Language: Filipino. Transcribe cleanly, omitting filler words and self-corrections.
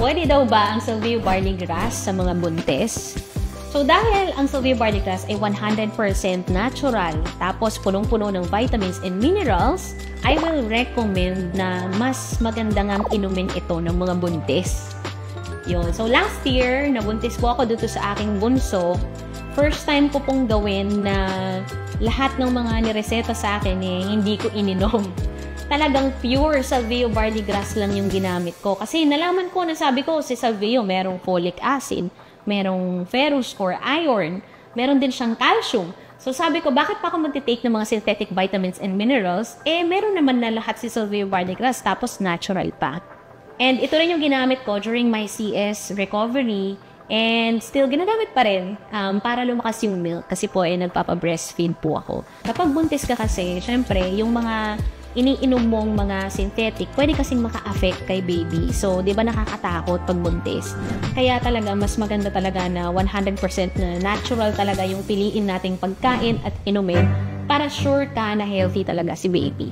Pwede daw ba ang Silvio Barley Grass sa mga buntis? So dahil ang Silvio Barley Grass ay 100% natural, tapos punong-puno ng vitamins and minerals, I will recommend na mas maganda ngang inumin ito ng mga buntis. Yun. So last year, nabuntis po ako dito sa aking bunso. First time ko pong gawin na lahat ng mga nireseta sa akin hindi ko ininom. Talagang pure Silvio Barley Grass lang yung ginamit ko. Kasi nalaman ko, nasabi ko, si Silvio merong folic acid, merong ferrous or iron, meron din siyang calcium. So sabi ko, bakit pa ako mag-take ng mga synthetic vitamins and minerals? Meron naman na lahat si Silvio Barley Grass, tapos natural pa. And ito rin yung ginamit ko during my CS recovery. And still, ginagamit pa rin para lumakas yung milk. Kasi po, nagpapa-breastfeed po ako. Kapag buntis ka kasi, syempre, yung mga iniinom mong mga synthetic, pwede kasing maka-affect kay baby. So, di ba nakakatakot pag buntis? Kaya talaga, mas maganda talaga na 100% na natural talaga yung piliin nating pagkain at inumin para sure ka na healthy talaga si baby.